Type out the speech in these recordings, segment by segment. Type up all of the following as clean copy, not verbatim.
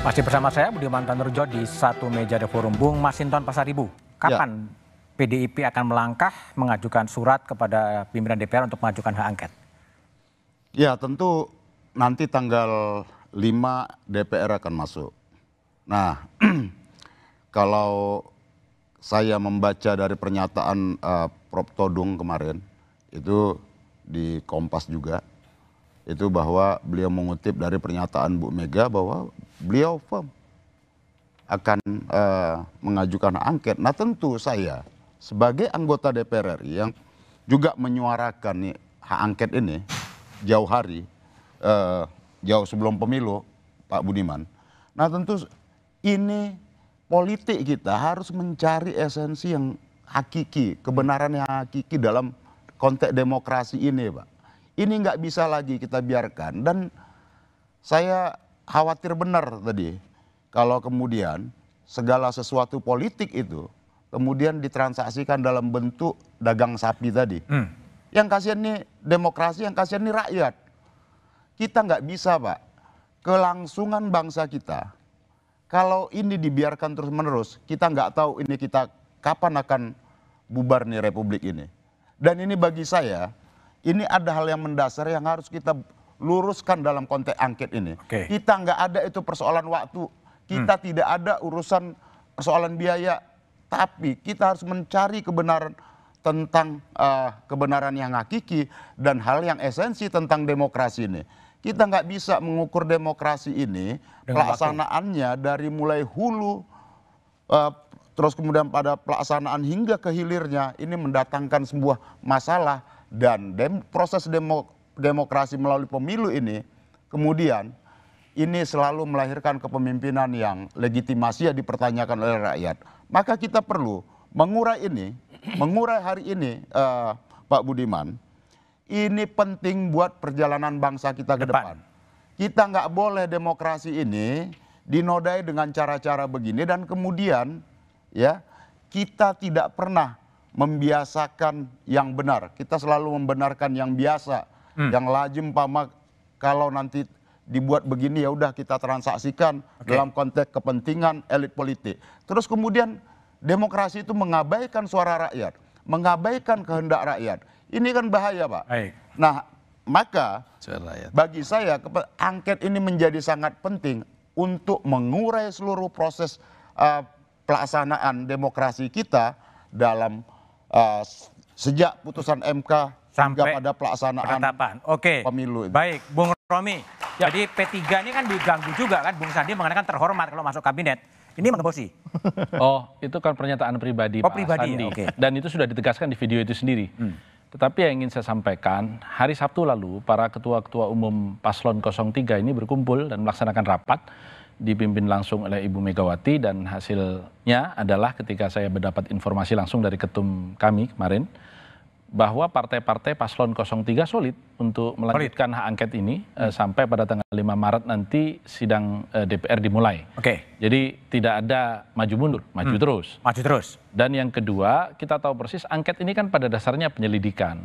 Masih bersama saya Budiman Tanurjo di satu meja The Forum. Bung Masinton Pasaribu, kapan PDIP akan melangkah mengajukan surat kepada pimpinan DPR untuk mengajukan hak angket? Ya tentu nanti tanggal 5 DPR akan masuk. Nah kalau saya membaca dari pernyataan Prof. Todung kemarin itu di Kompas juga, itu bahwa beliau mengutip dari pernyataan Bu Mega bahwa beliau firm akan mengajukan hak angket. Nah tentu saya sebagai anggota DPR RI yang juga menyuarakan nih, hak angket ini jauh hari, jauh sebelum pemilu Pak Budiman. Nah tentu ini politik kita harus mencari esensi yang hakiki, kebenaran yang hakiki dalam konteks demokrasi ini Pak. Ini nggak bisa lagi kita biarkan, dan saya khawatir benar tadi kalau kemudian segala sesuatu politik itu kemudian ditransaksikan dalam bentuk dagang sapi tadi. Yang kasihan nih demokrasi, yang kasihan nih rakyat. Kita nggak bisa Pak, kelangsungan bangsa kita, kalau ini dibiarkan terus-menerus, kita nggak tahu ini kita kapan akan bubar nih republik ini. Dan ini bagi saya, ini ada hal yang mendasar yang harus kita luruskan dalam konteks angket ini. Kita nggak ada itu persoalan waktu, kita tidak ada urusan persoalan biaya, tapi kita harus mencari kebenaran tentang kebenaran yang hakiki dan hal yang esensi tentang demokrasi ini. Kita nggak bisa mengukur demokrasi ini pelaksanaannya dari mulai hulu terus kemudian pada pelaksanaan hingga ke hilirnya, ini mendatangkan sebuah masalah. Dan proses demokrasi melalui pemilu ini kemudian ini selalu melahirkan kepemimpinan yang legitimasinya dipertanyakan oleh rakyat. Maka kita perlu mengurai ini, mengurai hari ini Pak Budiman. Ini penting buat perjalanan bangsa kita ke depan. Kita nggak boleh demokrasi ini dinodai dengan cara-cara begini, dan kemudian ya kita tidak pernah membiasakan yang benar. Kita selalu membenarkan yang biasa, yang lazim pamak. Kalau nanti dibuat begini ya udah kita transaksikan dalam konteks kepentingan elit politik. Terus kemudian demokrasi itu mengabaikan suara rakyat, mengabaikan kehendak rakyat. Ini kan bahaya Pak. Nah maka bagi saya angket ini menjadi sangat penting untuk mengurai seluruh proses pelaksanaan demokrasi kita dalam sejak putusan MK sampai pada pelaksanaan pemilu. Baik, Bung Romi. Jadi P3 ini kan diganggu juga kan, Bung Sandi mengatakan terhormat kalau masuk kabinet. Ini menggembosi. Oh, itu kan pernyataan pribadi Pak Sandi. Dan itu sudah ditegaskan di video itu sendiri. Tetapi yang ingin saya sampaikan, hari Sabtu lalu para ketua-ketua umum Paslon 03 ini berkumpul dan melaksanakan rapat dipimpin langsung oleh Ibu Megawati, dan hasilnya adalah ketika saya mendapat informasi langsung dari ketum kami kemarin bahwa partai-partai Paslon 03 solid untuk melanjutkan hak angket ini sampai pada tanggal 5 Maret nanti sidang DPR dimulai. Jadi tidak ada maju mundur, maju terus. Maju terus. Dan yang kedua, kita tahu persis angket ini kan pada dasarnya penyelidikan.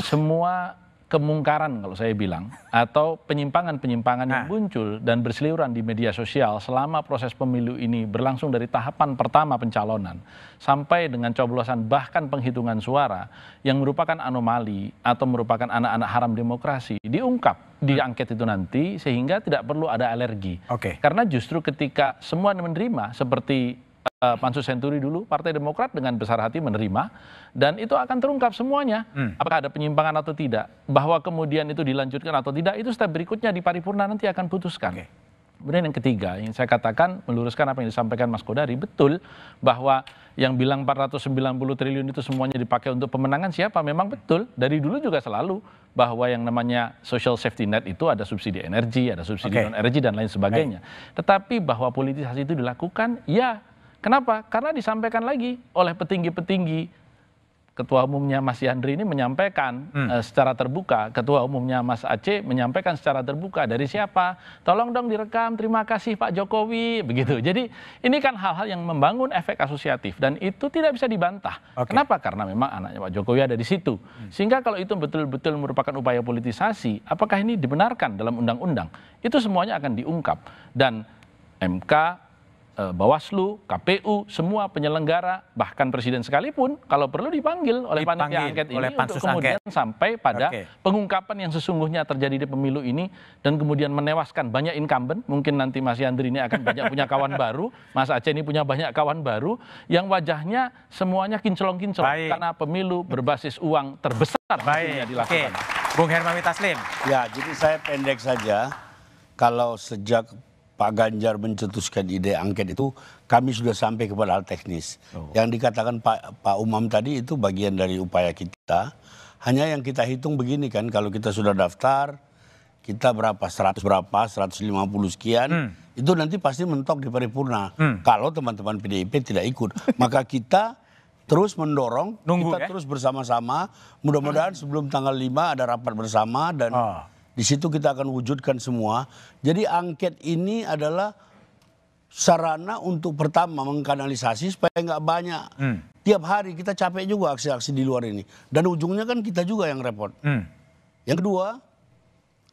Semua kemungkaran kalau saya bilang, atau penyimpangan-penyimpangan yang muncul dan berseliweran di media sosial selama proses pemilu ini berlangsung dari tahapan pertama pencalonan sampai dengan coblosan bahkan penghitungan suara yang merupakan anomali atau merupakan anak-anak haram demokrasi diungkap di angket itu nanti, sehingga tidak perlu ada alergi. Karena justru ketika semua menerima seperti Pansus Senturi dulu, Partai Demokrat dengan besar hati menerima, dan itu akan terungkap semuanya. Apakah ada penyimpangan atau tidak, bahwa kemudian itu dilanjutkan atau tidak, itu step berikutnya di paripurna nanti akan putuskan. Kemudian yang ketiga, yang saya katakan meluruskan apa yang disampaikan Mas Kodari, betul bahwa yang bilang 490 triliun itu semuanya dipakai untuk pemenangan siapa, memang betul. Dari dulu juga selalu bahwa yang namanya social safety net itu ada subsidi energi, ada subsidi non-energi dan lain sebagainya. Tetapi bahwa politisasi itu dilakukan, ya. Kenapa? Karena disampaikan lagi oleh petinggi-petinggi Ketua umumnya Mas Yandri ini menyampaikan secara terbuka, Ketua umumnya Mas Aceh menyampaikan secara terbuka, dari siapa? Tolong dong direkam, terima kasih Pak Jokowi, begitu. Jadi ini kan hal-hal yang membangun efek asosiatif dan itu tidak bisa dibantah. Kenapa? Karena memang anaknya Pak Jokowi ada di situ. Sehingga kalau itu betul-betul merupakan upaya politisasi, apakah ini dibenarkan dalam undang-undang? Itu semuanya akan diungkap. Dan MK, Bawaslu, KPU, semua penyelenggara, bahkan presiden sekalipun, kalau perlu dipanggil oleh panitia angket ini untuk kemudian sampai pada pengungkapan yang sesungguhnya terjadi di pemilu ini dan kemudian menewaskan banyak incumbent. Mungkin nanti Mas Yandri ini akan banyak punya kawan baru, Mas Aceh ini punya banyak kawan baru yang wajahnya semuanya kinclong-kinclong karena pemilu berbasis uang terbesar yang dilakukan. Bung Hermawi Taslim. Ya, jadi saya pendek saja. Kalau sejak Pak Ganjar mencetuskan ide angket itu, kami sudah sampai kepada hal teknis. Yang dikatakan Pak Umam tadi itu bagian dari upaya kita. Hanya yang kita hitung begini kan, kalau kita sudah daftar, kita berapa, 100 berapa, 150 sekian, itu nanti pasti mentok di paripurna. Kalau teman-teman PDIP tidak ikut, maka kita terus mendorong, terus bersama-sama, mudah-mudahan sebelum tanggal 5 ada rapat bersama dan di situ kita akan wujudkan semua. Jadi angket ini adalah sarana untuk pertama mengkanalisasi supaya nggak banyak. Tiap hari kita capek juga aksi-aksi di luar ini. Dan ujungnya kan kita juga yang repot. Yang kedua,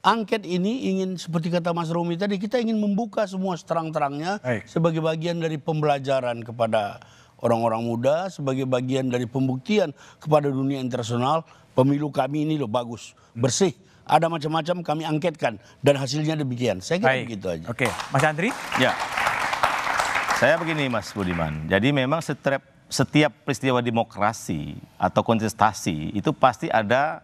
angket ini ingin seperti kata Mas Romi tadi, kita ingin membuka semua seterang-terangnya sebagai bagian dari pembelajaran kepada orang-orang muda, sebagai bagian dari pembuktian kepada dunia internasional, pemilu kami ini loh bagus, bersih. Ada macam-macam kami angketkan dan hasilnya demikian. Saya kira begitu aja. Oke, Mas Andri? Ya, saya begini Mas Budiman. Jadi memang setiap peristiwa demokrasi atau kontestasi itu pasti ada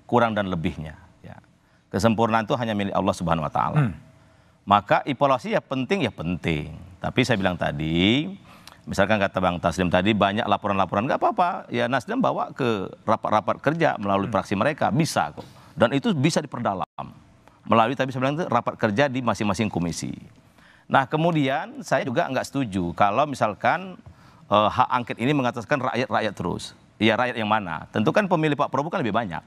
kurang dan lebihnya. Ya. Kesempurnaan itu hanya milik Allah Subhanahu Wa Taala. Maka evaluasi ya penting. Tapi saya bilang tadi, misalkan kata Bang Taslim tadi banyak laporan-laporan, nggak apa-apa. Ya Nasdem bawa ke rapat-rapat kerja melalui fraksi mereka, bisa kok. Dan itu bisa diperdalam melalui tadi saya bilang itu rapat kerja di masing-masing komisi. Nah kemudian saya juga nggak setuju kalau misalkan hak angket ini mengataskan rakyat terus. Ya rakyat yang mana? Tentu kan pemilih Pak Prabowo kan lebih banyak.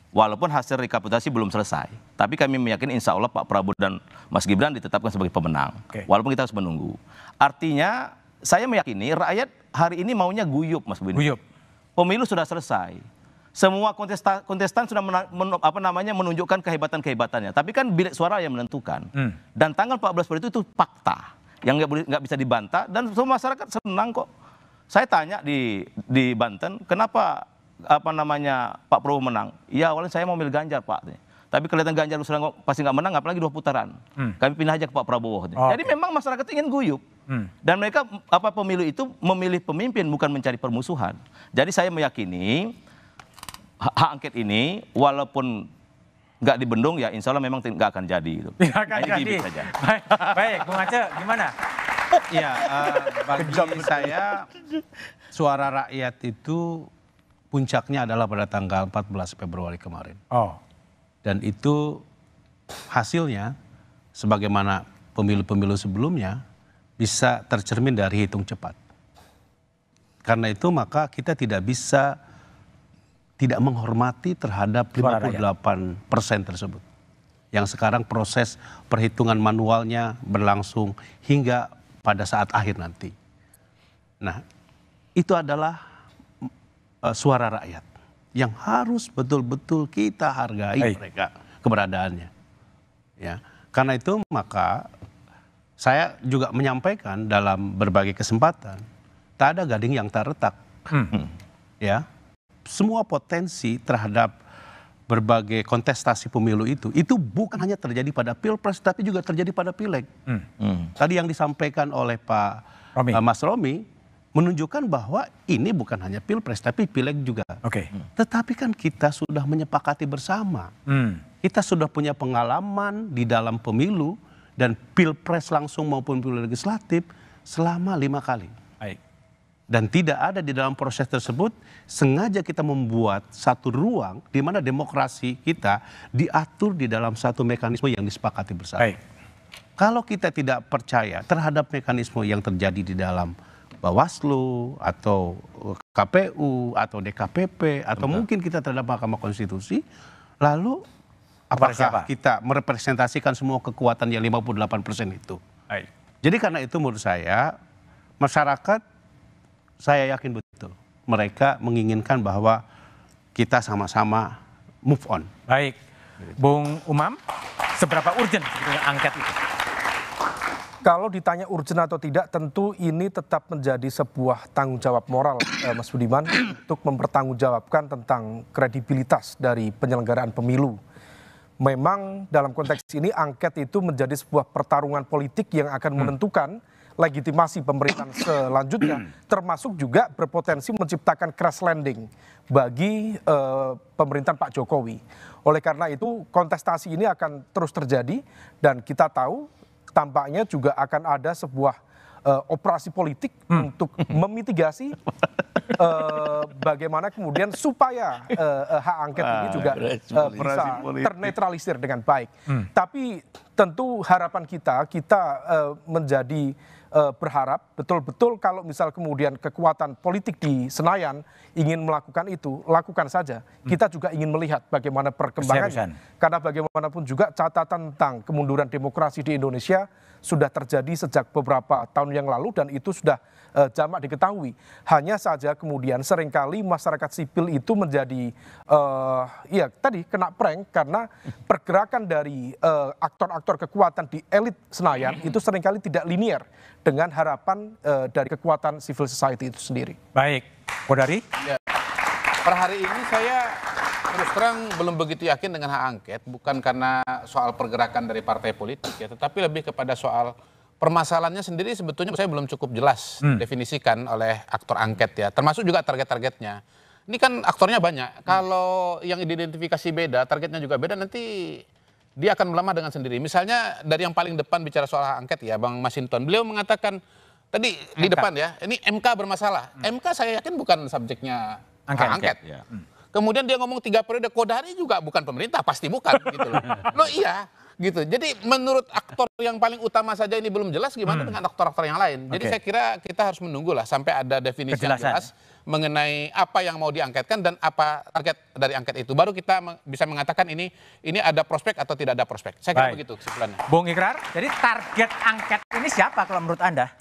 Walaupun hasil rekapitulasi belum selesai. Tapi kami meyakini insya Allah Pak Prabowo dan Mas Gibran ditetapkan sebagai pemenang. Walaupun kita harus menunggu. Artinya saya meyakini rakyat hari ini maunya guyup Mas Budi. Guyup. Pemilu sudah selesai. Semua kontestan sudah menunjukkan kehebatan-kehebatannya. Tapi kan bilik suara yang menentukan. Dan tanggal 14 Februari itu fakta yang nggak bisa dibantah. Dan semua masyarakat senang kok. Saya tanya di Banten, kenapa Pak Prabowo menang? Ya awalnya saya mau milih Ganjar Pak. Tapi kelihatan Ganjar sudah pasti nggak menang, apalagi 2 putaran. Kami pindah aja ke Pak Prabowo. Jadi memang masyarakat ingin guyup. Dan mereka pemilu itu memilih pemimpin bukan mencari permusuhan. Jadi saya meyakini hak angket ini walaupun nggak dibendung ya insya Allah memang nggak akan jadi. Nggak akan jadi. Baik, Bung Aceh gimana? Ya, bagi saya suara rakyat itu puncaknya adalah pada tanggal 14 Februari kemarin. Dan itu hasilnya sebagaimana pemilu-pemilu sebelumnya bisa tercermin dari hitung cepat. Karena itu maka kita tidak bisa tidak menghormati terhadap 58% tersebut. Yang sekarang proses perhitungan manualnya berlangsung hingga pada saat akhir nanti. Nah, itu adalah suara rakyat yang harus betul-betul kita hargai mereka keberadaannya. Ya, karena itu maka saya juga menyampaikan dalam berbagai kesempatan, tak ada gading yang tak retak. Ya. Semua potensi terhadap berbagai kontestasi pemilu itu bukan hanya terjadi pada pilpres tapi juga terjadi pada pileg. Tadi yang disampaikan oleh Mas Romi menunjukkan bahwa ini bukan hanya pilpres tapi pileg juga. Tetapi kan kita sudah menyepakati bersama. Kita sudah punya pengalaman di dalam pemilu dan pilpres langsung maupun pemilu legislatif selama 5 kali. Dan tidak ada di dalam proses tersebut sengaja kita membuat satu ruang di mana demokrasi kita diatur di dalam satu mekanisme yang disepakati bersama. Kalau kita tidak percaya terhadap mekanisme yang terjadi di dalam Bawaslu atau KPU atau DKPP atau mungkin kita terhadap Mahkamah Konstitusi, lalu apakah kita merepresentasikan semua kekuatan yang 58% itu? Jadi karena itu menurut saya masyarakat, saya yakin betul mereka menginginkan bahwa kita sama-sama move on. Baik, Bung Umam, seberapa urgent sebetulnya angket itu? Kalau ditanya urgent atau tidak, tentu ini tetap menjadi sebuah tanggung jawab moral, Mas Budiman, untuk mempertanggungjawabkan tentang kredibilitas dari penyelenggaraan pemilu. Memang dalam konteks ini angket itu menjadi sebuah pertarungan politik yang akan menentukan legitimasi pemerintahan selanjutnya, termasuk juga berpotensi menciptakan crash landing bagi pemerintahan Pak Jokowi. Oleh karena itu kontestasi ini akan terus terjadi dan kita tahu tampaknya juga akan ada sebuah operasi politik untuk memitigasi bagaimana kemudian supaya hak angket ini juga bisa ternetralisir dengan baik. Tapi tentu harapan kita menjadi berharap betul-betul kalau misal kemudian kekuatan politik di Senayan ingin melakukan itu, lakukan saja. Kita juga ingin melihat bagaimana perkembangannya. Karena bagaimanapun juga catatan tentang kemunduran demokrasi di Indonesia sudah terjadi sejak beberapa tahun yang lalu dan itu sudah jamak diketahui. Hanya saja kemudian seringkali masyarakat sipil itu menjadi tadi kena prank karena pergerakan dari aktor-aktor kekuatan di elit Senayan itu seringkali tidak linear dengan harapan dari kekuatan civil society itu sendiri. Baik, Kodari? Ya. Per hari ini saya terus terang belum begitu yakin dengan hak angket, bukan karena soal pergerakan dari partai politik ya, tetapi lebih kepada soal permasalahannya sendiri sebetulnya saya belum cukup jelas definisikan oleh aktor angket ya, termasuk juga target-targetnya. Ini kan aktornya banyak, kalau yang diidentifikasi beda, targetnya juga beda, nanti dia akan melemah dengan sendiri. Misalnya dari yang paling depan bicara soal hak angket ya, Bang Masinton, beliau mengatakan tadi di depan ya, ini MK bermasalah. MK saya yakin bukan subjeknya hak angket. Ya. Kemudian dia ngomong 3 periode, Kodari juga bukan pemerintah, pasti bukan gitu loh. Loh iya, gitu. Jadi menurut aktor yang paling utama saja ini belum jelas, gimana dengan aktor-aktor yang lain. Jadi saya kira kita harus menunggulah sampai ada definisi yang jelas mengenai apa yang mau diangketkan dan apa target dari angket itu. Baru kita bisa mengatakan ini ada prospek atau tidak ada prospek. Saya kira begitu kesimpulannya. Bung Ikrar, jadi target angket ini siapa kalau menurut Anda?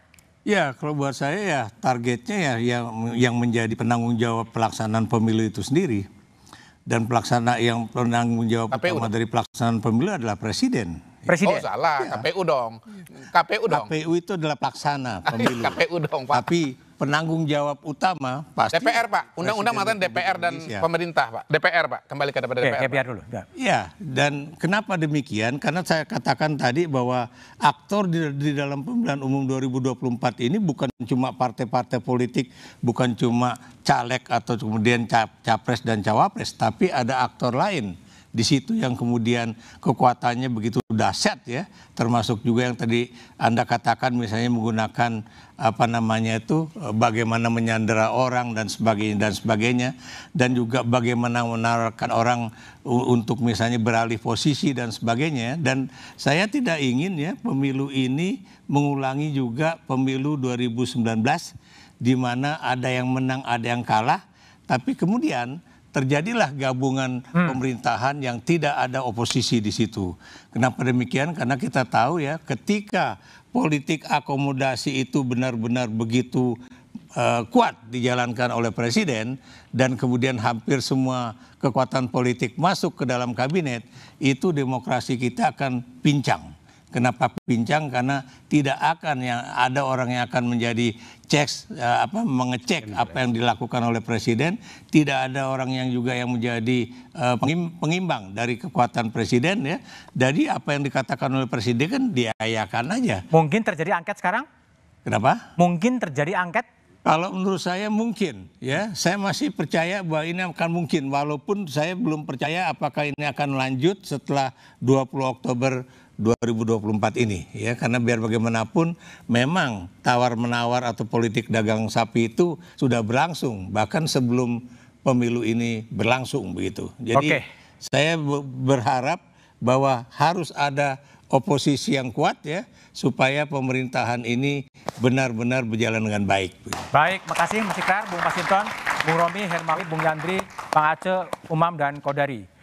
Ya, kalau buat saya ya targetnya ya yang menjadi penanggung jawab pelaksanaan pemilu itu sendiri. Dan yang penanggung jawab utama dari pelaksanaan pemilu adalah presiden. Oh salah, ya. KPU dong. KPU itu adalah pelaksana pemilu. KPU dong, Pak. Tapi penanggung jawab utama pasti DPR, Pak. Undang-undang mengatakan DPR dan pemerintah, Pak. DPR, Pak. Kembali ke DPR. dulu. Ya, dan kenapa demikian? Karena saya katakan tadi bahwa aktor di dalam pemilihan umum 2024 ini bukan cuma partai-partai politik, bukan cuma caleg atau kemudian capres dan cawapres, tapi ada aktor lain di situ yang kemudian kekuatannya begitu dahsyat ya, termasuk juga yang tadi Anda katakan misalnya menggunakan bagaimana menyandera orang dan sebagainya dan juga bagaimana menawarkan orang untuk misalnya beralih posisi dan sebagainya. Dan saya tidak ingin ya pemilu ini mengulangi juga pemilu 2019 di mana ada yang menang ada yang kalah, tapi kemudian terjadilah gabungan pemerintahan yang tidak ada oposisi di situ. Kenapa demikian? Karena kita tahu ya, ketika politik akomodasi itu benar-benar begitu kuat dijalankan oleh presiden dan kemudian hampir semua kekuatan politik masuk ke dalam kabinet, itu demokrasi kita akan pincang. Kenapa pincang? Karena tidak akan ada orang yang akan menjadi mengecek apa yang dilakukan oleh presiden. Tidak ada orang yang juga yang menjadi pengimbang dari kekuatan presiden ya. Jadi apa yang dikatakan oleh presiden kan diayakan aja. Mungkin terjadi angket sekarang? Kenapa? Mungkin terjadi angket? Kalau menurut saya mungkin ya. Saya masih percaya bahwa ini akan mungkin. Walaupun saya belum percaya apakah ini akan lanjut setelah 20 Oktober 2024 ini ya, karena biar bagaimanapun memang tawar-menawar atau politik dagang sapi itu sudah berlangsung bahkan sebelum pemilu ini berlangsung begitu. Jadi saya berharap bahwa harus ada oposisi yang kuat ya, supaya pemerintahan ini benar-benar berjalan dengan baik. Baik, makasih Mas Ikrar, Bung Masinton, Bung Romi, Hermawi, Bung Yandri, Bang Aceh, Umam, dan Kodari.